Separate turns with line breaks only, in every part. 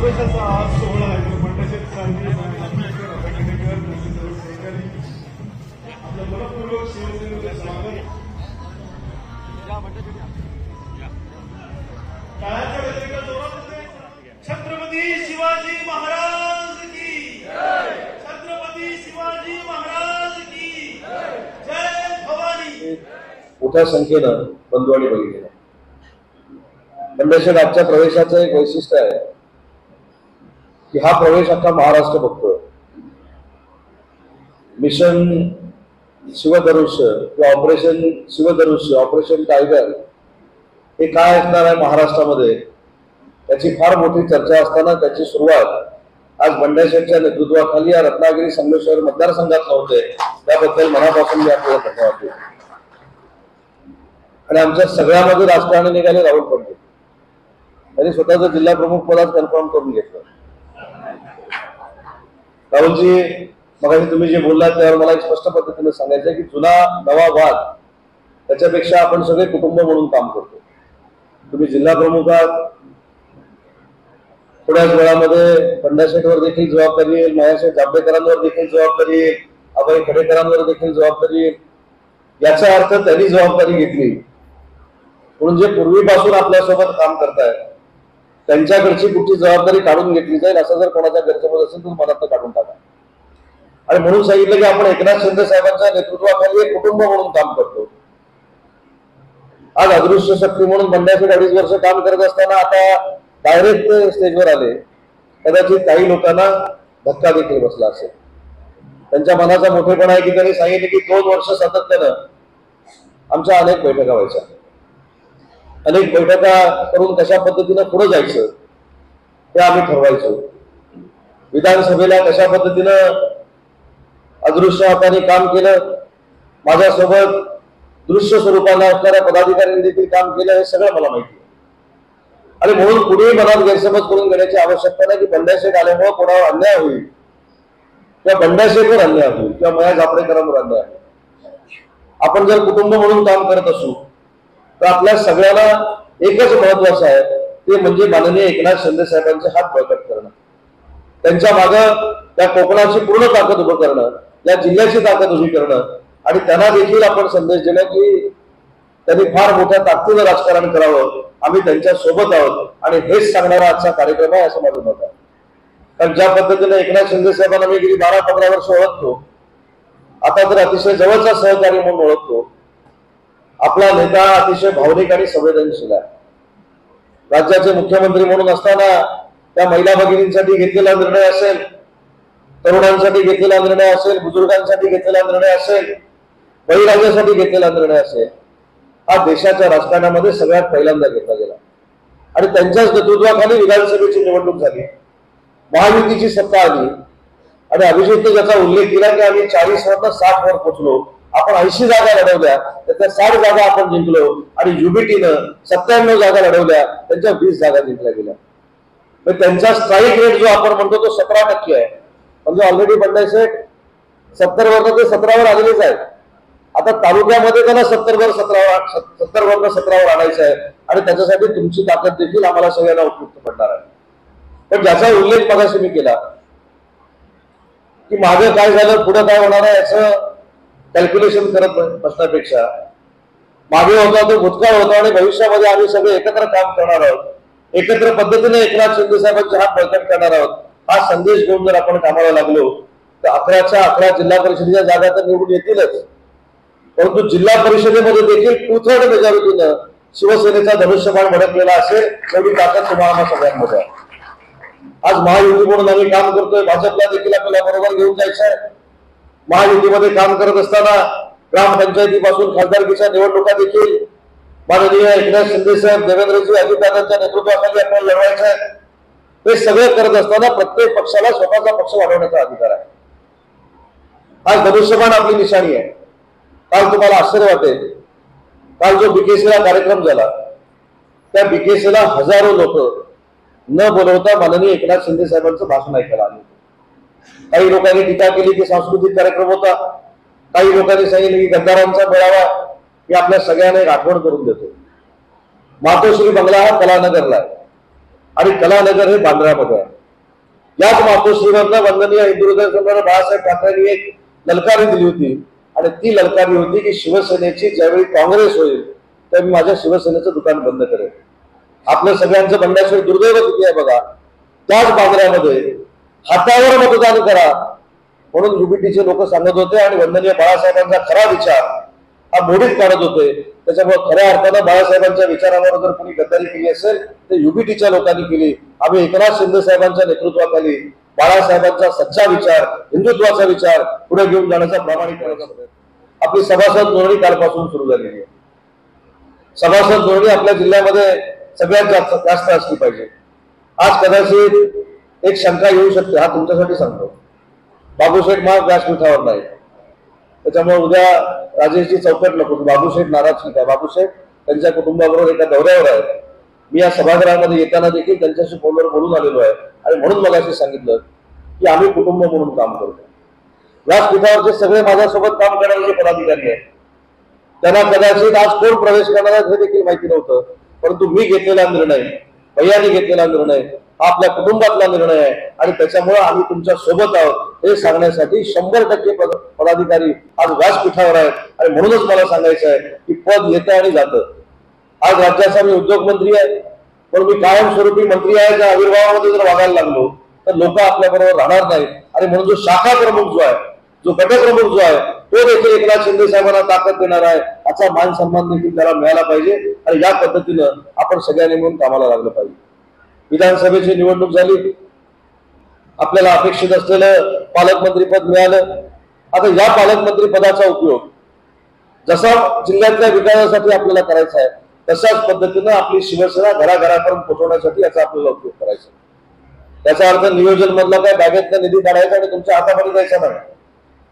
प्रवेशाचा आज सोहळा आहे. मंडळाचे सांगली आपलं मनपूर्वक शिवसेनेचे स्वागत. टाळ्यांच्या व्यतिरिक्त जोरात छत्रपती शिवाजी महाराज की छत्रपती शिवाजी महाराज की जय भवानी.
मोठ्या संख्येनं बंधुआणी बघितलेला. मंडळाच्या आजच्या प्रवेशाचं एक वैशिष्ट्य आहे की हा प्रवेश अख्खा महाराष्ट्र बघतोय. मिशन शिवधनुष्य किंवा ऑपरेशन शिवधनुष्य, ऑपरेशन टायगर हे काय असणार आहे महाराष्ट्रामध्ये त्याची फार मोठी चर्चा असताना त्याची सुरुवात आज बंड्याशेठच्या नेतृत्वाखाली या रत्नागिरी संगमेश्वर मतदारसंघात होते. त्याबद्दल मनापासून मी आपल्याला धन्यवाद देतो. आणि आमच्या सगळ्यामध्ये राजकारणी निघाले राहुल पडले. त्यांनी स्वतःचं जिल्हा प्रमुख पदात कन्फर्म करून घेतलं. राहुलजी, मग तुम्ही जे बोललात त्यावर मला एक स्पष्ट पद्धतीने सांगायचं आहे की जुना नवा वाद त्याच्यापेक्षा आपण सगळे कुटुंब म्हणून काम करतो. तुम्ही जिल्हा प्रमुख आहात, थोड्याच वेळामध्ये बंड्याशेठवर देखील जबाबदारी येईल, मायाशेठ जांभेकरांवर देखील जबाबदारी येईल, अभय खडेकरांवर देखील जबाबदारी येईल. याचा अर्थ त्यांनी जबाबदारी घेतली म्हणून जे पूर्वीपासून आपल्यासोबत काम करतायत त्यांच्याकडची कुठची जबाबदारी काढून घेतली जाईल असं जर कोणाच्या गैरसमज असेल तर मनात काढून टाका. आणि म्हणून सांगितलं की आपण एकनाथ शिंदे साहेबांच्या नेतृत्वाखाली एक कुटुंब म्हणून काम करतो. आज अदृश्य शक्ती म्हणून बंड्याशेठ 2.5 वर्ष काम करत असताना आता डायरेक्ट स्टेजवर आले. कदाचित काही लोकांना धक्का देखील बसला असेल. त्यांच्या मनाचा मोठेपणा आहे की त्यांनी सांगितले की 2 वर्ष सातत्यानं आमच्या अनेक बैठका व्हायच्या. अनेक बैठका करून कशा पद्धतीनं पुढे जायचं हे आम्ही ठरवायचो. विधानसभेला कशा पद्धतीनं अदृश्य हाताने काम केलं, माझ्यासोबत दृश्य स्वरूपाला असणाऱ्या पदाधिकाऱ्यांनी देखील काम केलं, हे सगळं मला माहिती आहे. आणि म्हणून कुणीही मनात गैरसमज करून घेण्याची आवश्यकता नाही की बंड्याशेठ आल्यामुळे कोणावर अन्याय होईल किंवा बंड्याशेठवर अन्याय होईल किंवा मया जापडेकरांवर अन्याय होईल. आपण जर कुटुंब म्हणून काम करत असू तर आपल्या सगळ्यांना एकच महत्वाचं आहे, ते म्हणजे माननीय एकनाथ शिंदे साहेबांचे हात बळकट करणं, त्यांच्या मागं त्या कोकणाची पूर्ण ताकद उभं करणं, या जिल्ह्याची ताकद उभी करणं आणि त्यांना देखील आपण संदेश देणं की त्यांनी फार मोठ्या ताकदीनं राजकारण करावं. आम्ही त्यांच्या सोबत आहोत आणि हेच सांगणारा आजचा कार्यक्रम आहे असं माझं मत आहे. कारण ज्या पद्धतीने एकनाथ शिंदे साहेबांना मी गेली 12-15 वर्ष ओळखतो, आता तर अतिशय जवळचा सहकारी म्हणून ओळखतो. आपला नेता अतिशय भावनिक आणि संवेदनशील आहे. राज्याचे मुख्यमंत्री म्हणून असताना त्या महिला भगिनींसाठी घेतलेला निर्णय असेल, तरुणांसाठी घेतलेला निर्णय असेल, बुजुर्गांसाठी घेतलेला निर्णय असेल, बळीराजासाठी घेतलेला निर्णय असेल, हा देशाच्या राजकारणामध्ये सगळ्यात पहिल्यांदा घेतला गेला. आणि त्यांच्याच नेतृत्वाखाली विधानसभेची निवडणूक झाली, महायुतीची सत्ता आली आणि अभिजितने ज्याचा उल्लेख केला की आम्ही 40 वरनं 60 वर पोहोचलो, आपण 80 जागा लढवल्या, त्याच्या 60 जागा आपण जिंकलो आणि युबीटीनं 97 जागा लढवल्या, त्यांच्या 20 जागा जिंकल्या गेल्या. त्यांचा स्ट्राईक रेट जो आपण म्हणतो तो 17% आहे. म्हणजे ऑलरेडी बंड्याशेठ 70 वरनं ते 17 वर आलेलेच आहेत. आता तालुक्यामध्ये त्यांना 70 वरनं 17 वर आणायचं आहे आणि त्याच्यासाठी तुमची ताकद देखील आम्हाला सगळ्यांना उपयुक्त पडणार आहे. पण ज्याचा उल्लेख मगाशी मी केला की मागे काय झालं, पुढे काय होणार आहे याचं कॅल्क्युलेशन करत बसण्यापेक्षा मागे होता तो भूतकाळ होता आणि भविष्यामध्ये आम्ही सगळे एकत्र काम करणार आहोत, एकत्र पद्धतीने एकनाथ शिंदे साहेबांचे हात बळकट करणार आहोत, हा संदेश घेऊन जर आपण कामाला लागलो तर 11च्या 11 जिल्हा परिषदेच्या जागा तर निवडून येतीलच, परंतु जिल्हा परिषदेमध्ये देखील 2/3 मेजॉरिटीनं शिवसेनेचा धनुष्यबाण भडकलेला असेल एवढी ताकद तुम्हाला सगळ्यांमध्ये आहे. आज महायुती म्हणून आम्ही काम करतोय, भाजपला देखील आपल्याला बरोबर घेऊन जायचं आहे. महायुतीमध्ये काम करत असताना ग्रामपंचायतीपासून खासदारकीच्या निवडणुका देखील माननीय एकनाथ शिंदे साहेब, देवेंद्रजी, अजितदादांच्या नेतृत्वाखाली आपल्याला लढवायचं आहे. हे सगळं करत असताना प्रत्येक पक्षाला स्वतःचा पक्ष वाढवण्याचा अधिकार आहे. आज धनुष्यबाण आपली निशाणी आहे. काल तुम्हाला आश्चर्य वाटेल, काल जो बीकेसीला कार्यक्रम झाला त्या बीकेसीला हजारो लोक न बोलवता माननीय एकनाथ शिंदे साहेबांचं भाषण ऐकायला आले. काही लोकांनी टीका केली की सांस्कृतिक कार्यक्रम होता, काही लोकांनी सांगितलं की गद्दारांचा मेळावा. मी आपल्या सगळ्यांना एक आठवण करून देतो. मातोश्री बंगला हा कलानगरला आहे आणि कलानगर हे बांद्रामध्ये आहे. याच मातोश्रीवरनं वंदनीय हिंदू हृदय सम्राट बाळासाहेब ठाकरेंनी एक ललकारी दिली होती आणि ती ललकारी होती की शिवसेनेची ज्यावेळी काँग्रेस होईल त्यावेळी माझ्या शिवसेनेचं दुकान बंद करेल. आपलं सगळ्यांचं बंडाशिवाय दुर्दैव किती आहे बघा. त्याच बांद्र्यामध्ये हातावर मतदान करा म्हणून युबीटीचे लोक सांगत होते आणि वंदनीय बाळासाहेबांचा खरा विचार हा मोडीत काढत होते. त्याच्यामुळे खऱ्या अर्थानं बाळासाहेबांच्या विचारावर जर कोणी गद्दारी केली असेल तर युबीटीच्या लोकांनी केली. आम्ही एकनाथ शिंदे साहेबांच्या नेतृत्वाखाली बाळासाहेबांचा सच्चा विचार, हिंदुत्वाचा विचार पुढे घेऊन जाण्याचा प्रामाणिक प्रयत्न करतो. आपली सभासद नोंदणी कालपासून सुरू झालेली आहे. सभासद नोंदणी आपल्या जिल्ह्यामध्ये सगळ्यात जास्त असली पाहिजे. आज कदाचित एक शंका येऊ शकते, हा तुमच्यासाठी सांगतो. बाबूशेठ महाग व्यासपीठावर नाही, त्याच्यामुळे उद्या राजेशची चौकट नको. बाबूशेठ नाराज ठीक आहे. बाबूशेठ त्यांच्या कुटुंबाबरोबर एका दौऱ्यावर आहे. मी या सभागृहामध्ये येताना देखील त्यांच्याशी फोनवर बोलून आलेलो आहे आणि म्हणून मला असे सांगितलं की आम्ही कुटुंब म्हणून काम करतो. व्यासपीठावरचे सगळे माझ्यासोबत काम करणारे पदाधिकारी आहेत, त्यांना कदाचित आज कोण प्रवेश करणार आहे हे देखील माहिती नव्हतं. परंतु मी घेतलेला निर्णय, भैयानी घेतलेला निर्णय हा आपल्या कुटुंबातला निर्णय आहे आणि त्याच्यामुळे आम्ही तुमच्या सोबत आहोत हे सांगण्यासाठी 100% पदाधिकारी आज व्यासपीठावर आहेत. आणि म्हणूनच मला सांगायचं आहे की पद येतं आणि जातं. आज राज्याचा मी उद्योगमंत्री आहे, पण मी कायमस्वरूपी मंत्री आहे. त्या आविर्भावामध्ये जर वागायला लागलो तर लोक आपल्या बरोबर राहणार नाहीत. आणि म्हणून जो शाखा प्रमुख जो आहे, जो गटप्रमुख जो आहे, तो देखील एकनाथ शिंदे साहेबांना ताकद देणार आहे. याचा मान सन्मान देखील त्याला मिळाला पाहिजे आणि या पद्धतीनं आपण सगळ्यांनी मिळून कामाला लागलं पाहिजे. विधानसभेची निवडणूक झाली, आपल्याला अपेक्षित असलेलं पालकमंत्री पद मिळालं. आता या पालकमंत्री पदाचा उपयोग जसा जिल्ह्यातल्या विकासासाठी आपल्याला करायचा आहे तशाच पद्धतीनं आपली शिवसेना घराघरापर्यंत पोहोचवण्यासाठी याचा आपल्याला उपयोग करायचा. त्याचा अर्थ नियोजन मधला काय बॅगेतला निधी काढायचा आणि तुमच्या हातामध्ये द्यायचा नाही.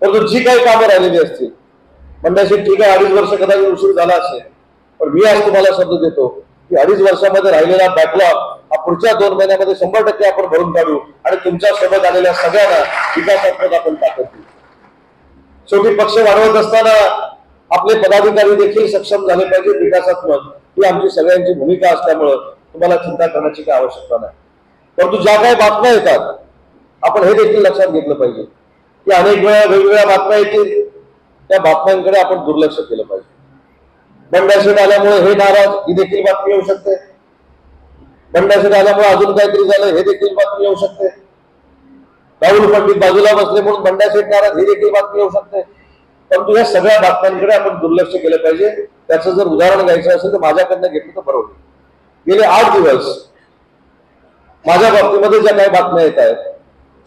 परंतु जी काही कामं राहिलेली असतील, बंडाशी ठीक आहे 2.5 वर्ष कदाचित उशीर झाला असेल, पण मी आज तुम्हाला शब्द देतो की 2.5 वर्षामध्ये राहिलेला बॅकलॉग हा पुढच्या 2 महिन्यामध्ये 100% आपण भरून काढू आणि तुमच्या सोबत आलेल्या सगळ्यांना विकासात्मक आपण ताकद देऊ. शेवटी पक्ष वाढवत असताना आपले पदाधिकारी देखील सक्षम झाले पाहिजे विकासात्मक, ही आमची सगळ्यांची भूमिका असल्यामुळं तुम्हाला चिंता करण्याची काही आवश्यकता नाही. परंतु ज्या काही बातम्या येतात आपण हे देखील लक्षात घेतलं पाहिजे की अनेक वेळा वेगवेगळ्या बातम्या येतील, त्या बातम्यांकडे आपण दुर्लक्ष केलं पाहिजे. बंडाशेठ आल्यामुळे हे नाराज, ही देखील बातमी येऊ शकते. बंडाशेठ आल्यामुळे अजून काहीतरी झालं, हे देखील बातमी येऊ शकते. राहुल पंडित बाजूला बसले म्हणून बंडाशेठ नाराज, ही देखील बातमी येऊ शकते. परंतु या सगळ्या बातम्यांकडे आपण दुर्लक्ष केलं पाहिजे. त्याचं जर उदाहरण घ्यायचं असेल तर माझ्याकडनं घेतलं तर बरोबर. गेले 8 दिवस माझ्या बाबतीमध्ये ज्या काही बातम्या येत आहेत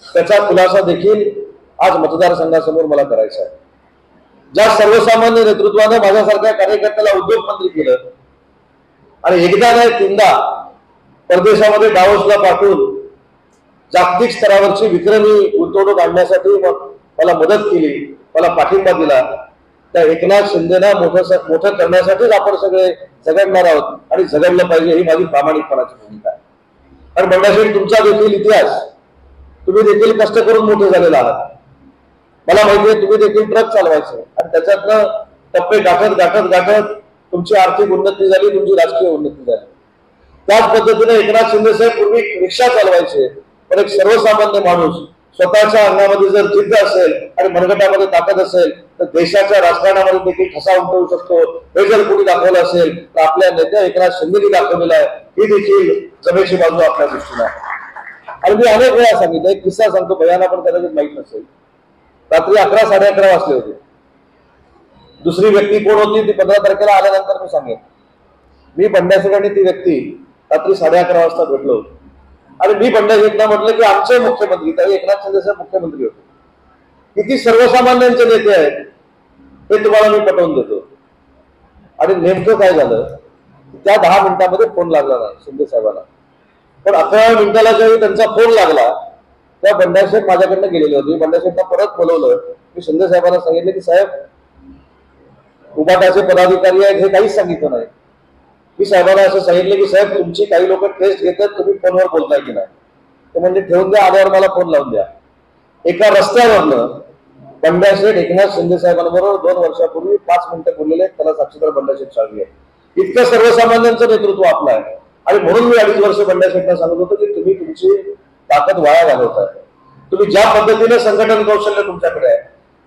त्याचा खुलासा देखील आज मतदारसंघासमोर मला करायचा आहे. ज्या सर्वसामान्य नेतृत्वाने माझ्यासारख्या कार्यकर्त्याला उद्योगमंत्री केलं आणि एकदा नाही 3दा परदेशामध्ये दावोसला पाठवून जागतिक स्तरावरची विक्रमी गुंतवणूक आणण्यासाठी मला मदत केली, मला पाठिंबा दिला, त्या एकनाथ शिंदेना मोठं करण्यासाठीच आपण सगळे झगडणार आहोत आणि झगडलं पाहिजे, ही माझी प्रामाणिकपणाची भूमिका आहे. आणि बंडाशेठ तुमचा देखील इतिहास, तुम्ही देखील कष्ट करून मोठे झालेला आहात. मला माहिती आहे तुम्ही देखील ट्रक चालवायचे आणि त्याच्यातनं टप्पे गाठत तुमची आर्थिक उन्नती झाली, तुमची राजकीय उन्नती झाली. त्याच पद्धतीने एकनाथ शिंदे साहेब पूर्वी रिक्षा चालवायचे, पण एक सर्वसामान्य माणूस स्वतःच्या अंगामध्ये जर जिद्द असेल आणि मनगटामध्ये ताकद असेल तर देशाच्या राजकारणामध्ये देखील ठसा उमटवू शकतो. हे जर कोणी दाखवलं असेल तर आपल्या नेत्या एकनाथ शिंदेनी दाखवलेला आहे. ही देखील जमेची बाजू आपल्या दृष्टीने आहे. आणि मी अनेक वेळा सांगितलं, एक किस्सा सांगतो, भयाना पण कदाचित माहीत नसेल. रात्री 11, 11:30 वाजले होते. दुसरी व्यक्ती कोण होती ती 15 तारखेला आल्यानंतर मी सांगेन. मी बंडाशेठ आणि ती व्यक्ती रात्री 11:30 वाजता भेटलो होतो आणि मी बंडाशेठना म्हटलं की आमचे मुख्यमंत्री, त्यावेळी एकनाथ शिंदे साहेब मुख्यमंत्री होते, किती सर्वसामान्यांचे नेते आहेत हे तुम्हाला मी पटवून देतो. आणि नेमकं काय झालं, त्या 10 मिनिटांमध्ये फोन लागला नाही शिंदे साहेबांना, पण 11व्या मिनिटाला ज्यावेळी त्यांचा फोन लागला त्या बंडाशेठ माझ्याकडनं गेलेले होते. बंडाशेठना परत बोलवलं. मी शिंदे साहेबांना सांगितलं की साहेब उबाटाचे पदाधिकारी आहेत हे काहीच सांगितलं नाही. मी साहेबांना असं सांगितलं की साहेब तुमची काही लोक टेस्ट घेतात, तुम्ही फोनवर बोलताय की नाही. ते म्हणजे ठेवून द्या, आल्यावर मला फोन लावून द्या. एका रस्त्यावरनं बंडाशेठ एकनाथ शिंदे साहेबांबरोबर 2 वर्षापूर्वी 5 मिनिटं बोललेले, त्याला साक्षीदार बंडाशेठ साळवी आहे. इतकं सर्वसामान्यांचं नेतृत्व आपलं आहे. आणि म्हणून मी 2.5 वर्ष बंडाशेठना सांगत होतो की तुम्ही तुमची ताकद वाया घालवताय. तुम्ही ज्या पद्धतीने संघटन कौशल्य तुमच्याकडे आहे,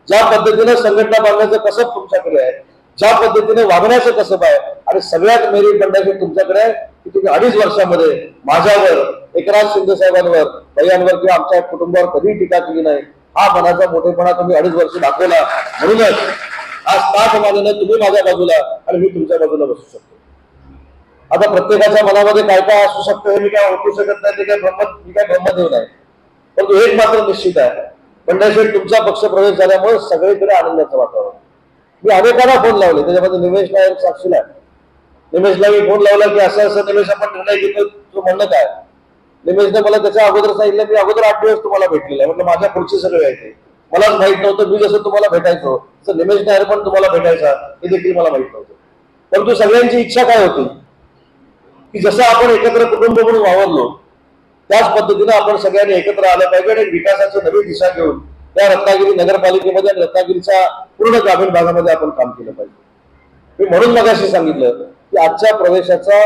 ज्या पद्धतीने संघटना बांधण्याचं कसब तुमच्याकडे आहे, ज्या पद्धतीने वागण्याचं कसब आहे, आणि सगळ्यात मेरिट बंडाची तुमच्याकडे आहे की तुम्ही 2.5 वर्षामध्ये माझ्यावर, एकनाथ शिंदे साहेबांवर, भैयांवर किंवा आमच्या कुटुंबावर कधीही टीका केली नाही. हा मनाचा मोठेपणा तुम्ही 2.5 वर्ष दाखवला. म्हणूनच आज ताठ मानेनं तुम्ही माझ्या बाजूला आणि मी तुमच्या बाजूला बसू शकतो. आता प्रत्येकाच्या मनामध्ये काय काय असू शकतं हे मी काय ओळखू शकत नाही, मी काय ब्रह्मदेव नाही. परंतु एक मात्र निश्चित आहे, बंडाशेठ तुमचा पक्षप्रवेश झाल्यामुळे सगळीकडे आनंदाचं वातावरण. मी अनेकांना फोन लावले, त्याच्यामध्ये निमेश नायक साक्षीला आहे. निमेशला मी फोन लावला की असं असं निमेश आपण निर्णय घेतो, तुझं म्हणणं काय. निमेशने मला त्याच्या अगोदर सांगितलं, मी अगोदर 8 दिवस तुम्हाला भेटलेला आहे. म्हटलं माझ्या पुढचे सगळे आहे, मलाच माहित नव्हतं. मी जसं तुम्हाला भेटायचो तसं निमेश नायर पण तुम्हाला भेटायचा हे देखील मला माहित नव्हतं. परंतु सगळ्यांची इच्छा काय होती की जसं आपण एकत्र कुटुंब म्हणून वावरलो त्याच पद्धतीने आपण सगळ्यांनी एकत्र आलं पाहिजे आणि विकासाची नवी दिशा घेऊन त्या रत्नागिरी नगरपालिकेमध्ये आणि रत्नागिरीच्या पूर्ण ग्रामीण भागामध्ये आपण काम केलं पाहिजे. मी म्हणून मगाशी सांगितलं की आजच्या प्रवेशाचा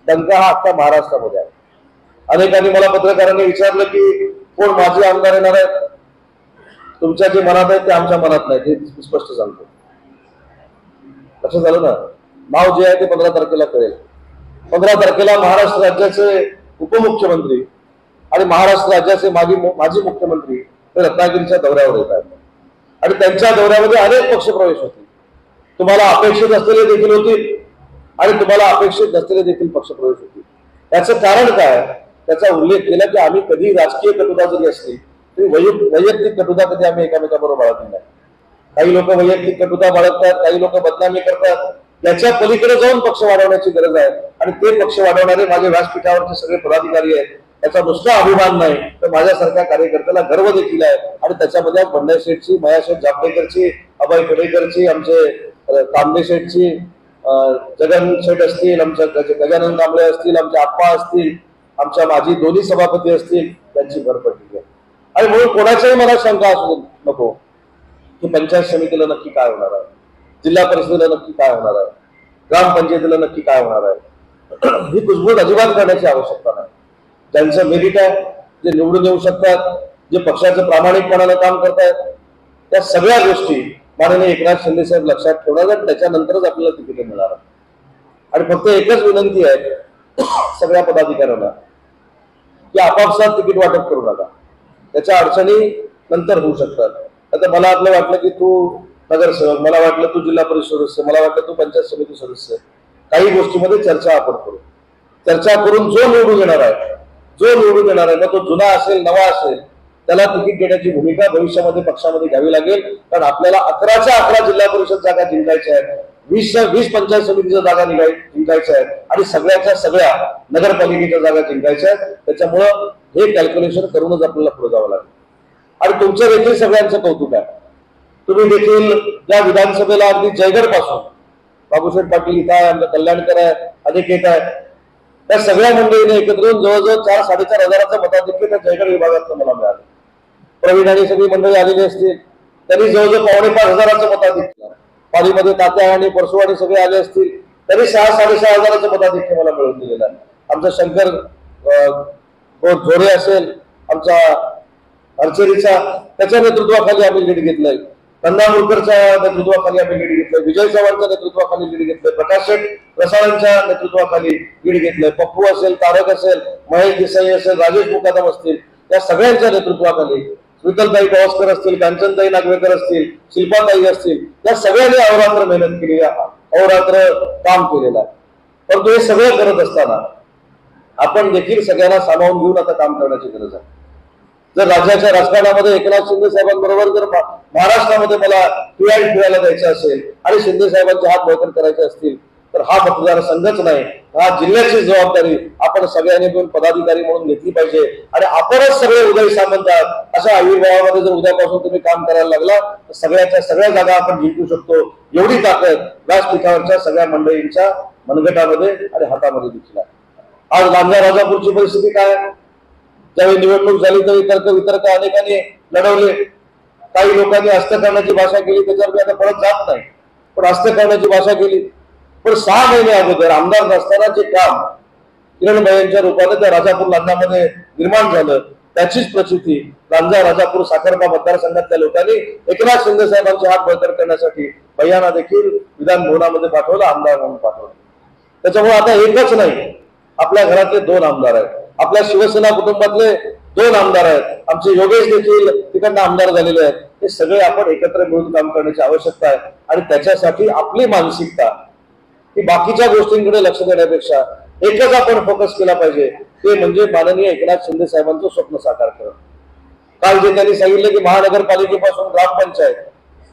डंका हा अख्खा महाराष्ट्रामध्ये आहे. अनेकांनी मला पत्रकारांनी विचारलं की कोण माझे आमदार येणार आहेत. तुमच्या जे मनात आहे ते आमच्या मनात नाही, ते स्पष्ट सांगतो. लक्षात झालं ना. नाव जे आहे ते 15 तारखेला कळेल. 15 तारखेला महाराष्ट्र राज्याचे उपमुख्यमंत्री आणि महाराष्ट्र राज्याचे माजी मुख्यमंत्री हे रत्नागिरीच्या दौऱ्यावर येत आहेत आणि त्यांच्या दौऱ्यामध्ये अनेक पक्षप्रवेश होतील. तुम्हाला अपेक्षित असलेले देखील होतील आणि तुम्हाला अपेक्षित नसलेले देखील पक्षप्रवेश होतील. याचं कारण काय, त्याचा उल्लेख केला की आम्ही कधी राजकीय कटुता जरी असली तरी वैयक्तिक कटुता कधी आम्ही एकामेकाबरोबर बाळगली नाही. काही लोक वैयक्तिक कटुता बाळगतात, काही लोक बदनामी करतात. याच्या पलीकडे जाऊन पक्ष वाढवण्याची गरज आहे आणि ते पक्ष वाढवणारे माझे व्यासपीठावरचे सगळे पदाधिकारी आहेत. याचा नुसता अभिमान नाही तर माझ्यासारख्या कार्यकर्त्याला गर्व देखील आहे. आणि त्याच्यामध्ये बंडा शेठची, मायाशेठ जांभेकरची, अभय कडेकरची, आमचे तांबे शेठची, जगन शेठ असतील, आमच्या गजानन कांबळे असतील, आमचे आप्पा असतील, आमच्या माजी दोन्ही सभापती असतील, त्यांची भर पडली आहे. आणि म्हणून कोणाच्याही मला शंका असू नको की पंचायत समितीला नक्की काय होणार आहे, जिल्हा परिषदेला नक्की काय होणार आहे, ग्रामपंचायतीला नक्की काय होणार आहे. ही कुजबूज अजिबात करण्याची आवश्यकता नाही. ज्यांचं मेरिट आहे, जे निवडून येऊ शकतात, जे पक्षाचं प्रामाणिकपणानं काम करतायत, त्या सगळ्या गोष्टी माननीय एकनाथ शिंदे साहेब लक्षात ठेवणार आहेत. त्याच्यानंतरच आपल्याला तिकीट मिळणार. आणि फक्त एकच विनंती आहे सगळ्या पदाधिकाऱ्यांना की आपापसात तिकीट वाटप करू नका. त्याच्या अडचणी नंतर होऊ शकतात. आता मला आपलं वाटलं की तू नगरसेवक, मला वाटलं तू जिल्हा परिषद सदस्य, मला वाटलं तू पंचायत समिती सदस्य. काही गोष्टीमध्ये चर्चा आपण करू. चर्चा करून जो निवडून येणार आहे, मग तो जुना असेल नवा असेल, त्याला तिकीट देण्याची भूमिका भविष्यामध्ये पक्षामध्ये घ्यावी लागेल. कारण आपल्याला 11च्या 11 जिल्हा परिषद जागा जिंकायच्या आहेत, 20 पंचायत समितीच्या जागा जिंकायच्या आहेत आणि सगळ्याच्या सगळ्या नगरपालिकेच्या जागा जिंकायच्या आहेत. त्याच्यामुळं हे कॅल्क्युलेशन करूनच आपल्याला पुढे जावं लागेल. आणि तुमचं देखील सगळ्यांचं कौतुक आहे. तुम्ही देखील या विधानसभेला अगदी जयगड पासून बाबूशेठ पाटील इथं आहे, आमच्या कल्याणकर आहे, अनेक येत आहे, त्या सगळ्या मंडळीने एकत्र येऊन जवळजवळ 4-4.5 हजाराचं मताधिक्य त्या जयगड विभागात मला मिळालं. प्रवीण आणि सगळी मंडळी आलेली असतील, त्यांनी जवळजवळ 5.5 हजाराचं मताधिक्य. पालीमध्ये तात्या आणि परसुवाडी सगळे आले असतील, तरी 6-6.5 हजाराचं मताधिक्य मला मिळून दिलेलं आहे. आमचा शंकर झोरे असेल, आमचा अर्चरीचा, त्याच्या नेतृत्वाखाली आम्ही लीड घेतलंय. कंदामुरकरच्या नेतृत्वाखाली आम्ही लीड घेतलंय. विजय चव्हाणच्या नेतृत्वाखाली लीड घेतलंय. प्रकाश शेठ रसाळांच्या नेतृत्वाखाली लीड घेतलंय. पप्पू असेल, तारक असेल, महेश देसाई असेल, राजेश मुकादम असतील, या सगळ्यांच्या नेतृत्वाखाली विठ्ठलताई पवासकर असतील, कांचनताई नागवेकर असतील, शिल्पाताई असतील, या सगळ्यांनी अहोरात्र मेहनत केली, अहोरात्र काम केलेलं आहे. परंतु हे सगळं करत असताना आपण देखील सगळ्यांना सामावून घेऊन आता काम करण्याची गरज आहे. जर राज्याच्या राजकारणामध्ये एकनाथ शिंदे साहेबांबरोबर जर महाराष्ट्रामध्ये मला खेळायला द्यायचं असेल आणि शिंदे साहेबांचे हात बळकट करायचे असतील तर हा मतदारसंघच नाही, हा जिल्ह्याची जबाबदारी आपण सगळ्यांनी मिळून पदाधिकारी म्हणून घेतली पाहिजे. आणि आपणच सगळे उदय सामंत अशा आविर्भावामध्ये जर उद्यापासून तुम्ही काम करायला लागला तर सगळ्याच्या सगळ्या जागा आपण जिंकू शकतो. एवढी ताकद व्यासपीठावरच्या सगळ्या मंडळींच्या मनगटामध्ये आणि हातामध्ये दिसला. आज लांजा राजापूरची परिस्थिती काय, ज्यावेळी निवडणूक झाली त्यावेळी तर्क अनेकांनी लढवले. काही लोकांनी हस्तकरणाची भाषा केली, त्याच्यावर मी आता परत जात नाही, पण हस्तकरणाची भाषा केली. पण 6 महिने अगोदर आमदार नसताना जे काम किरण भाईंच्या रूपाने त्या राजापूर लांजामध्ये निर्माण झालं त्याचीच प्रचिती लांजा राजापूर साखरपा मतदारसंघातल्या लोकांनी एकनाथ शिंदे साहेबांचे हात बळकट करण्यासाठी भैयांना देखील विधान भवनामध्ये पाठवलं, आमदार म्हणून पाठवलं. त्याच्यामुळे आता एकच नाही, आपल्या घरातले 2 आमदार आहेत, आपल्या शिवसेना कुटुंबातले 2 आमदार आहेत, आमचे योगेश देखील तिकडनं आमदार झालेले आहेत. हे सगळे आपण एकत्र मिळून काम करण्याची आवश्यकता आहे आणि त्याच्यासाठी आपली मानसिकता की बाकीच्या गोष्टींकडे लक्ष देण्यापेक्षा एकच आपण फोकस केला पाहिजे, ते म्हणजे माननीय एकनाथ शिंदे साहेबांचं स्वप्न साकार करणं. काल जे त्यांनी सांगितलं की महानगरपालिकेपासून ग्रामपंचायत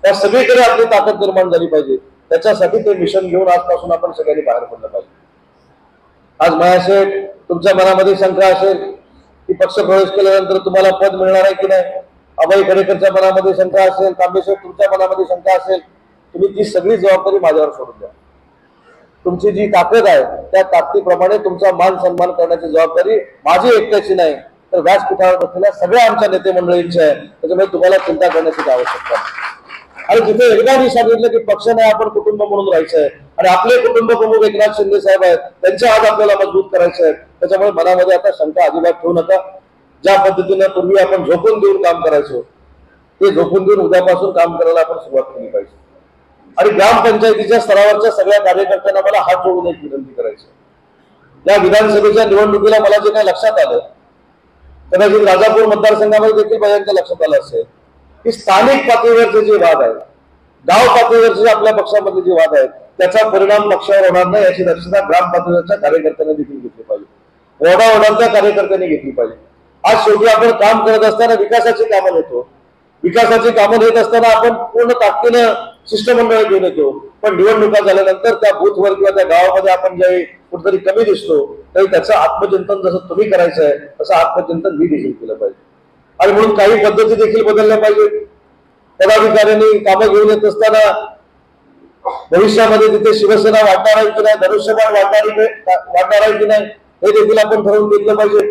त्या सगळीकडे आपली ताकद निर्माण झाली पाहिजे, त्याच्यासाठी ते मिशन घेऊन आजपासून आपण सगळ्यांनी बाहेर पडलं पाहिजे. आज माझ्याशी तुमच्या मनामध्ये शंका असेल की पक्ष प्रवेश केल्यानंतर तुम्हाला पद मिळणार आहे की नाही, अभय खडेकरच्या मनामध्ये शंका असेल, तांबेश्वर तुमच्या मनामध्ये शंका असेल, तुम्ही ती सगळी जबाबदारी माझ्यावर सोडून द्या. तुमची जी ताकद आहे त्या ताकदीप्रमाणे तुमचा मान सन्मान करण्याची जबाबदारी माझी एकट्याची नाही, तर व्यासपीठावर बसलेल्या सगळ्या आमच्या नेते मंडळींची आहे. त्याच्यामुळे तुम्हाला चिंता करण्याची आवश्यकता आहे. आणि जिथे एकदा मी सांगितलं की पक्ष नाही, आपण कुटुंब म्हणून राहायचं आहे आणि आपले कुटुंब प्रमुख एकनाथ शिंदे साहेब आहेत, त्यांच्या आज आपल्याला मजबूत करायचं आहे. त्याच्यामुळे मनामध्ये आता शंका अजिबात ठेवू नका. ज्या पद्धतीने पूर्वी आपण झोपून देऊन काम करायचो, ते झोपून देऊन उद्यापासून काम करायला आपण सुरुवात केली पाहिजे. आणि ग्रामपंचायतीच्या स्तरावरच्या सगळ्या कार्यकर्त्यांना मला हात जोडून एक विनंती करायची. या विधानसभेच्या निवडणुकीला मला जे काही लक्षात आलं, कदाचित राजापूर मतदारसंघामध्ये देखील बायांच्या लक्षात आलं असेल की स्थानिक पातळीवरचे जे वाद आहेत, गाव पातळीवरचे आपल्या पक्षामधले जे वाद आहेत, त्याचा परिणाम पक्षावर होणार नाही याची दक्षता ग्राम पातळीवरच्या कार्यकर्त्यांनी देखील घेतली पाहिजे, वॉर्डावॉर्डाच्या कार्यकर्त्यांनी घेतली पाहिजे. आज शेवटी आपण काम करत असताना विकासाची कामं येतो, विकासाची कामं येत असताना आपण पूर्ण ताकदीनं शिष्टमंडळ घेऊन येतो, पण निवडणुका झाल्यानंतर त्या बूथवर किंवा त्या गावामध्ये आपण ज्यावेळी कुठेतरी कमी दिसतो तरी त्याचं आत्मचिंतन जसं तुम्ही करायचं आहे तसं आत्मचिंतन मी देखील केलं पाहिजे. आणि म्हणून काही पद्धती देखील बदलल्या पाहिजे. पदाधिकाऱ्यांनी कामं घेऊन येत असताना भविष्यामध्ये तिथे शिवसेना वाढणार आहे की नाही, धनुष्यबाण वाढणार आहे की नाही, हे देखील आपण ठरवून घेतलं पाहिजे.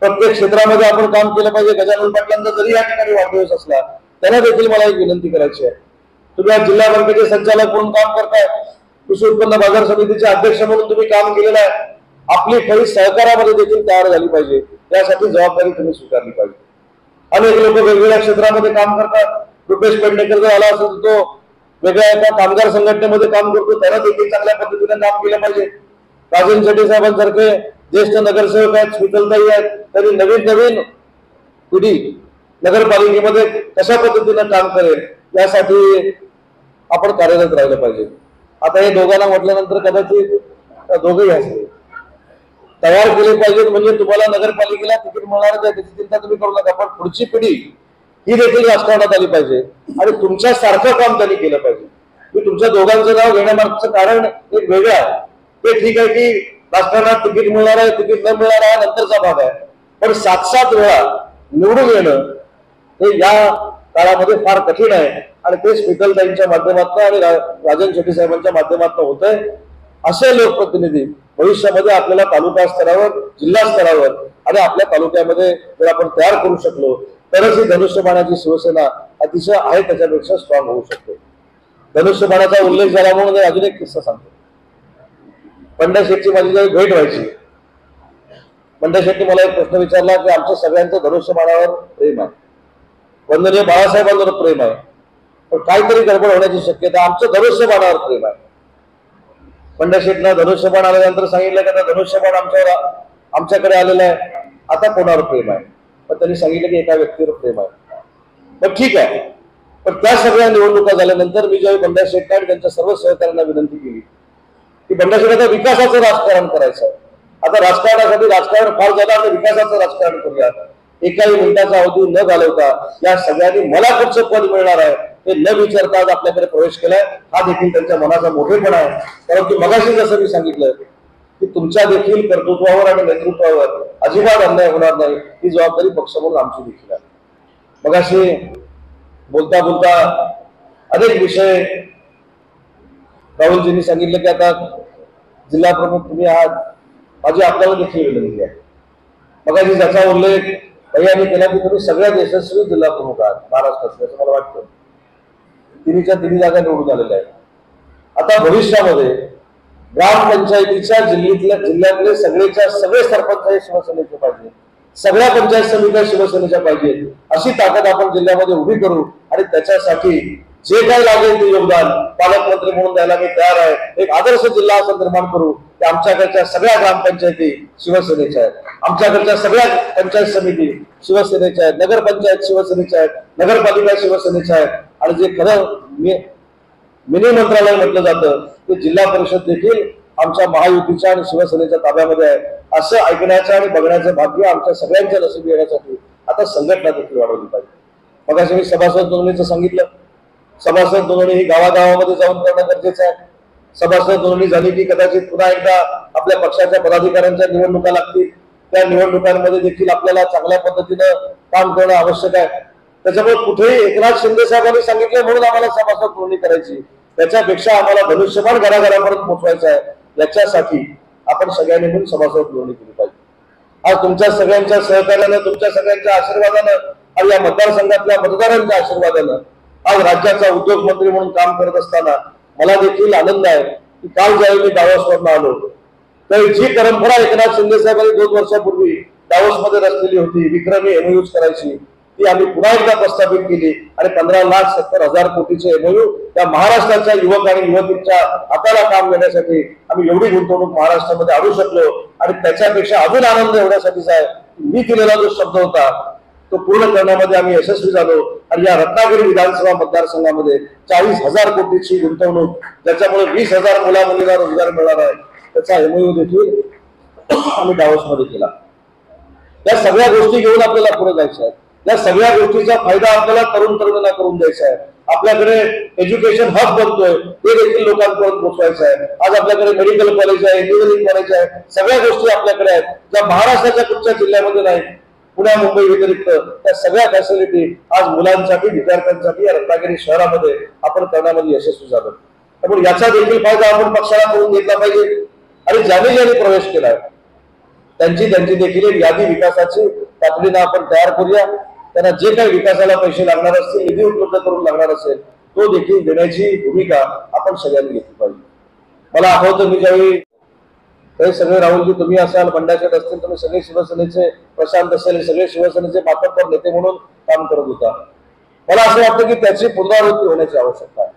प्रत्येक क्षेत्रामध्ये आपण काम केलं पाहिजे. गजानन पाटलांचा जरी या ठिकाणी वाढदिवस असला त्यांना देखील मला एक विनंती करायची आहे. तुम्ही आज जिल्हा बँकेचे संचालक म्हणून काम करताय, कृषी उत्पन्न बाजार समितीचे अध्यक्ष म्हणून तुम्ही काम केलेलं आहे. आपली फळी सहकारामध्ये देखील तयार झाली पाहिजे, यासाठी जबाबदारी तुम्ही स्वीकारली पाहिजे. अनेक लोक वेगवेगळ्या क्षेत्रामध्ये काम करतात. रुपेश पेडणेकर जर आला असेल तर तो वेगळ्या एका कामगार संघटनेमध्ये काम करतो, त्यांना देखील चांगल्या पद्धतीने काम केलं पाहिजे. राजन शेट्टी साहेबांसारखे ज्येष्ठ नगरसेवक आहेत, स्मितलताई आहेत, त्यांनी नवीन पिढी नगरपालिकेमध्ये कशा पद्धतीने काम करेल यासाठी आपण कार्यरत राहिलं पाहिजे. आता हे दोघांना म्हटल्यानंतर कदाचित दोघेही असले तयार केले पाहिजेत, म्हणजे तुम्हाला नगरपालिकेला तिकीट मिळणार आहे त्याची चिंता तुम्ही करू नका, पण पुढची पिढी ही देखील राजकारणात आली पाहिजे आणि तुमच्या सारखं काम त्यांनी केलं पाहिजे. मी तुमच्या दोघांचं नाव घेण्यामागचं कारण एक वेगळं आहे. ते ठीक आहे की राजकारणात तिकीट मिळणार आहे, तिकीट न मिळणार आहे नंतरचा भाग आहे, पण 7-7 वेळा निवडून येणं हे या काळामध्ये फार कठीण आहे आणि ते स्मितलताईंच्या माध्यमातून आणि राजन शेट्टी साहेबांच्या माध्यमातून होत आहे. असे लोकप्रतिनिधी भविष्यामध्ये आपल्याला तालुका स्तरावर, जिल्हा स्तरावर आणि आपल्या तालुक्यामध्ये जर आपण तयार करू शकलो तरच ही धनुष्यबाणाची शिवसेना अतिशय आहे त्याच्यापेक्षा स्ट्रॉंग होऊ शकते. धनुष्यबाणाचा उल्लेख झाला म्हणून अजून एक किस्सा सांगतो. पंड्या शेट्टी माझी जेव्हा भेट व्हायची, पंड्या शेट्टी मला एक प्रश्न विचारला की आमच्या सगळ्यांचं धनुष्यबाणावर प्रेम आहे, वंदनीय बाळासाहेबांवर प्रेम आहे, पण काहीतरी गडबड होण्याची शक्यता, आमचं धनुष्यबाणावर प्रेम आहे. पंड्या शेट्टीला धनुष्यबाण आल्यानंतर सांगितलं की धनुष्यबाण आमच्याकडे आलेलं आहे, आता कोणावर प्रेम आहे? पण त्यांनी सांगितलं की एका व्यक्तीवर प्रेम आहे. पण ठीक आहे, पण त्या सगळ्या निवडणुका झाल्यानंतर मी ज्यावेळी पंड्या शेट्टी आणि त्यांच्या सर्व सहकाऱ्यांना विनंती केली की पंड्या शेट्टी विकासाचं राजकारण करायचं आहे, आता राजकारणासाठी राजकारण फार झालं, आता विकासाचं राजकारण करूया. एकाही मिनिटाचा अवधी न घालवता या सगळ्यांनी मला कुठचं पद मिळणार आहे हे न विचारता आज आपल्याकडे प्रवेश केलाय. हा देखील त्यांच्या मनाचा मोठेपणा आहे. परंतु मगाशी जसं मी सांगितलं की तुमच्या देखील कर्तृत्वावर आणि नेतृत्वावर अजिबात अन्याय होणार नाही, ही जबाबदारी पक्ष म्हणून आमची देखील आहे. मगाशी बोलता बोलता अनेक विषय राहुलजींनी सांगितलं की आता जिल्हा प्रमुख तुम्ही आहात, माझी आपल्याला देखील विनंती आहे. मगाशी ज्याचा उल्लेख भैयांनी केला की तुम्ही सगळ्यात यशस्वी जिल्हा प्रमुख आहात महाराष्ट्राचे, असं मला वाटतं. 3च्या 3 जागा निवडून आलेल्या आहेत. आता भविष्यामध्ये ग्रामपंचायतीच्या जिल्ह्यातले सगळे सरपंच हे शिवसेनेचे पाहिजे, सगळ्या पंचायत समित्या शिवसेनेच्या पाहिजेत, अशी ताकद आपण जिल्ह्यामध्ये उभी करू आणि त्याच्यासाठी जे काही लागेल ते योगदान पालकमंत्री म्हणून द्यायला मी तयार आहे. एक आदर्श जिल्हा असं निर्माण करू की आमच्याकडच्या सगळ्या ग्रामपंचायती शिवसेनेच्या आहेत, आमच्याकडच्या सगळ्या पंचायत समिती शिवसेनेच्या आहेत, नगरपंचायत शिवसेनेच्या आहेत, नगरपालिका शिवसेनेच्या आहेत आणि जे खरं मिनी मंत्रालय म्हटलं जातं ते जिल्हा परिषद देखील आमच्या महायुतीच्या आणि शिवसेनेच्या ताब्यामध्ये आहे. असं ऐकण्याचं आणि बघण्याचं भाग्य आमच्या सगळ्यांच्या नशिबी येण्यासाठी आता संघटना देखील वाढवली पाहिजे. मग मी सभासद नोंदणीचं सांगितलं. सभासद नोंदणी ही गावागावामध्ये जाऊन करणं गरजेचं आहे. सभासद नोंदणी झाली की कदाचित पुन्हा एकदा आपल्या पक्षाच्या पदाधिकाऱ्यांच्या निवडणुका लागतील. त्या निवडणुकांमध्ये देखील आपल्याला चांगल्या पद्धतीनं काम करणं आवश्यक आहे. त्याच्यामुळे कुठेही एकनाथ शिंदे साहेबांनी सांगितलं म्हणून आम्हाला सभासद नोंदणी करायची, त्याच्यापेक्षा आम्हाला धनुष्यबाण घराघरापर्यंत पोहोचवायचं आहे. याच्यासाठी आपण सगळ्यांनी मिळून सभासद नोंदणी केली पाहिजे. आज तुमच्या सगळ्यांच्या सहकार्यानं, तुमच्या सगळ्यांच्या आशीर्वादानं आणि या मतदारसंघातल्या मतदारांच्या आशीर्वादानं आज राज्याचा उद्योग मंत्री म्हणून काम करत असताना मला देखील आनंद आहे की काल ज्यावेळी मी दावोसवरून आलो तर जी परंपरा एकनाथ शिंदे साहेबांनी 2 वर्षापूर्वी दावोसमध्ये रचलेली होती, विक्रमी एमओयूज करायची, ती आम्ही पुन्हा एकदा प्रस्थापित केली आणि 15,70,000 कोटीचे एमओयू त्या महाराष्ट्राच्या युवक आणि युवतींच्या हाताला काम देण्यासाठी आम्ही एवढी गुंतवणूक महाराष्ट्रामध्ये आणू शकलो. आणि त्याच्यापेक्षा अजून आनंद एवढ्यासाठीचा आहे की मी दिलेला जो शब्द होता तो पूर्ण करण्यामध्ये आम्ही यशस्वी झालो आणि या रत्नागिरी विधानसभा मतदारसंघामध्ये 40,000 कोटीची गुंतवणूक, ज्याच्यामुळे 20,000 मुला मुलींना रोजगार मिळणार आहे, त्याचा एमओयू देखील आम्ही दावोसमध्ये केला. या सगळ्या गोष्टी घेऊन आपल्याला पुढे जायचं आहे. या सगळ्या गोष्टीचा फायदा आपल्याला तरुण तरुणांना करून द्यायचा आहे. आपल्याकडे एज्युकेशन हब बनतोय ते देखील लोकांपर्यंत पोहोचवायचं आहे. आज आपल्याकडे मेडिकल कॉलेज आहे, इंजिनिअरिंग कॉलेज आहे, सगळ्या गोष्टी आपल्याकडे आहेत ज्या महाराष्ट्राच्या कुठच्या जिल्ह्यामध्ये नाही. पुण्या मुंबई व्यतिरिक्त त्या सगळ्या फॅसिलिटी आज मुलांसाठी, विद्यार्थ्यांसाठी या रत्नागिरी शहरामध्ये आपण करण्यामध्ये यशस्वी झालो. त्यामुळे याचा देखील फायदा आपण पक्षाला करून घेतला पाहिजे. आणि ज्यांनी ज्यांनी प्रवेश केलाय त्यांची देखील एक यादी विकासाची तातडीनं आपण तयार करूया. त्यांना जे काही विकासाला पैसे लागणार असतील, निधी उपलब्ध करून लागणार असेल तो देखील देण्याची भूमिका आपण सगळ्यांनी घेतली पाहिजे. मला आठवतं मी ज्यावेळी काही सगळे राहुलजी तुम्ही असाल, बंडाशेठ असतील, तुम्ही सगळे शिवसेनेचे, प्रशांत असेल, सगळे शिवसेनेचे मातब्बर नेते म्हणून काम करत होता. मला असं वाटतं की त्याची पुनरावृत्ती होण्याची आवश्यकता आहे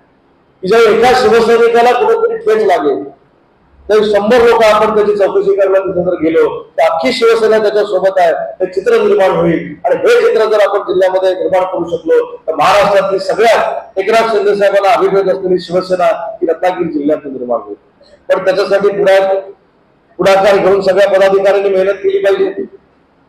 की ज्यावेळी एका शिवसैनिकाला कुठेतरी ठेच लागेल तर 100 लोक आपण त्याची चौकशी करायला तिथे जर गेलो तर अख्खी शिवसेना त्याच्या सोबत आहे हे चित्र निर्माण होईल. आणि हे चित्र जर आपण जिल्ह्यामध्ये निर्माण करू शकलो तर महाराष्ट्रातली सगळ्यात एकनाथ शिंदे साहेबांना अभिप्रेत असलेली शिवसेना ही रत्नागिरी जिल्ह्यात निर्माण होईल. पण त्याच्यासाठी पुढाकार घेऊन सगळ्या पदाधिकाऱ्यांनी मेहनत केली पाहिजे.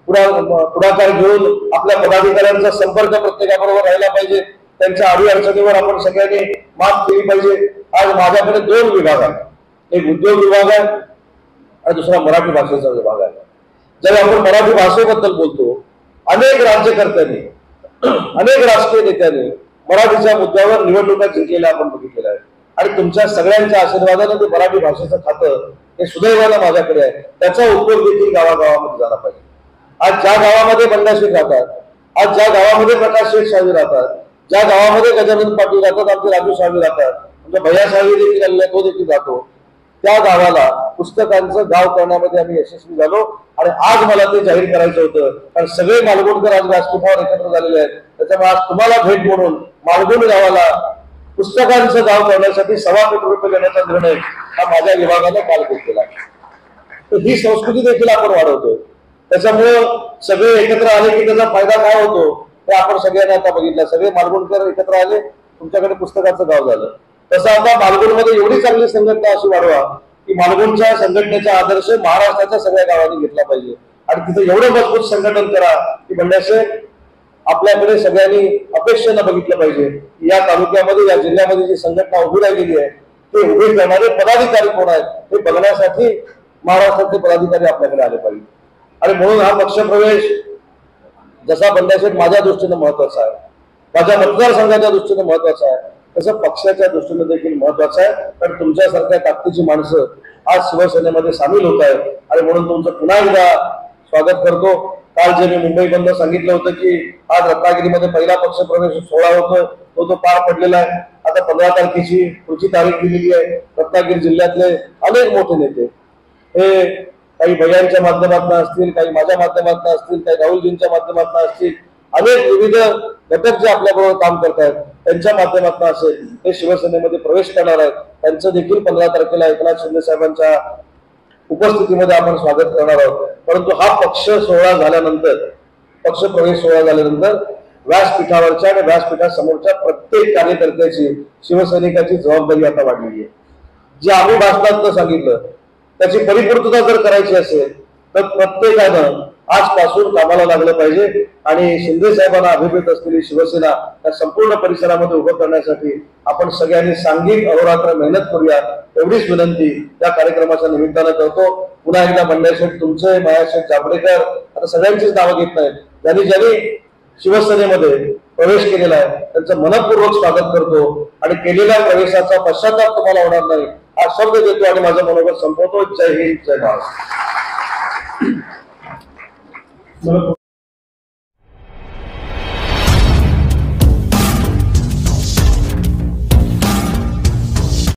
पुढाकार घेऊन आपल्या पदाधिकाऱ्यांचा संपर्क प्रत्येकाबरोबर राहिला पाहिजे. त्यांच्या अडीअडचणीवर आपण सगळ्यांनी मात केली पाहिजे. आज माझ्याकडे 2 विभाग आहेत, एक उद्योग विभाग आहे आणि दुसरा मराठी भाषेचा विभाग आहे. जेव्हा आपण मराठी भाषेबद्दल बोलतो, अनेक राज्यकर्त्यांनी, अनेक राजकीय नेत्यांनी मराठीच्या मुद्द्यावर निवडणुका जिंकलेल्या आपण बघितलेल्या आहे. आणि तुमच्या सगळ्यांच्या आशीर्वादाने ते मराठी भाषेचं खातं हे सुदैवानं माझ्याकडे आहे. त्याचा उपयोग देखील गावागावामध्ये झाला पाहिजे. आज ज्या गावामध्ये बंडाशेठ राहतात, आज ज्या गावामध्ये प्रकाश शेठ साळवी राहतात, ज्या गावामध्ये गजानन पाटील राहतात, आमचे राजू साळवी राहतात, आमच्या भैया साळवी देखील आलेला तो देखील जातो, त्या गावाला पुस्तकांचं गाव करण्यामध्ये आम्ही यशस्वी झालो. आणि आज मला ते जाहीर करायचं होतं कारण सगळे मालगुणकर आज व्यासपीठावर एकत्र झालेले आहेत. त्याच्यामुळे आज तुम्हाला भेट म्हणून मालगुण गावाला पुस्तकांचं गाव करण्यासाठी ₹1.25 कोटी देण्याचा निर्णय हा माझ्या विभागाने काल घेतलेला आहे. तर ही संस्कृती देखील आपण वाढवतोय. त्याच्यामुळं सगळे एकत्र आले की त्याचा फायदा काय होतो हे आपण सगळ्यांनी आता बघितलं. सगळे मालगुणकर एकत्र आले, तुमच्याकडे पुस्तकाचं गाव झालं. तसं आता मालगुणमध्ये एवढी चांगली संघटना अशी वाढवा की मालगुणच्या संघटनेचा आदर्श महाराष्ट्राच्या सगळ्या गावांनी घेतला पाहिजे. आणि तिथे एवढं मजबूत संघटन करा की बंडाशेठ आपल्याकडे सगळ्यांनी अपेक्षेनं बघितलं पाहिजे की या तालुक्यामध्ये, या जिल्ह्यामध्ये जी संघटना उभी राहिलेली आहे ते उभी करणारे पदाधिकारी कोण आहेत हे बघण्यासाठी महाराष्ट्राचे पदाधिकारी आपल्याकडे आले पाहिजे. आणि म्हणून हा पक्षप्रवेश जसा बंडाशेठ माझ्या दृष्टीने महत्वाचा आहे, माझ्या मतदारसंघाच्या दृष्टीने महत्वाचा आहे, तसं पक्षाच्या दृष्टीने देखील महत्वाचं आहे. कारण तुमच्यासारख्या ताकदीची माणसं आज शिवसेनेमध्ये सामील होत आहेत. आणि म्हणून तुमचं पुन्हा एकदा स्वागत करतो. काल जे मी मुंबई बंद सांगितलं होतं की आज रत्नागिरीमध्ये पहिला पक्षप्रवेश सोहळा होतो तो पार पडलेला आहे. आता 15 तारखेची पुढची तारीख दिलेली आहे. रत्नागिरी जिल्ह्यातले अनेक मोठे नेते हे काही भैयांच्या माध्यमातून असतील, काही माझ्या माध्यमातून असतील, काही राहुलजींच्या माध्यमातून असतील, अनेक विविध घटक जे आपल्याबरोबर काम करतायत त्यांच्या माध्यमातून असेल ते शिवसेनेमध्ये प्रवेश करणार आहेत. त्यांचं देखील 15 तारखेला एकनाथ शिंदे साहेबांच्या उपस्थितीमध्ये आपण स्वागत करणार आहोत. परंतु हा पक्ष सोहळा झाल्यानंतर, पक्ष प्रवेश सोहळा झाल्यानंतर व्यासपीठावरच्या आणि व्यासपीठासमोरच्या प्रत्येक कार्यकर्त्याची, शिवसैनिकाची जबाबदारी आता वाढलेली आहे. जे आम्ही भाषणात सांगितलं त्याची परिपूर्तता जर करायची असेल तर प्रत्येकानं आजपासून कामाला लागलं पाहिजे आणि शिंदे साहेबांना अभिप्रेत असलेली शिवसेना या संपूर्ण परिसरामध्ये उभं करण्यासाठी आपण सगळ्यांनी सांघिक अहोरात्र मेहनत करूया, एवढीच विनंती त्या कार्यक्रमाच्या निमित्तानं करतो. पुन्हा एकदा बंड्याशेठ तुमचे, मायाशेठ जांभरेकर, आता सगळ्यांचीच नावं घेत नाहीत, ज्यांनी शिवसेनेमध्ये प्रवेश केलेला आहे त्यांचं मनपूर्वक स्वागत करतो आणि केलेल्या प्रवेशाचा पश्चाताप तुम्हाला होणार नाही हा शब्द देतो आणि माझं मनोगत संपवतो. जय हिंद, जय भारत.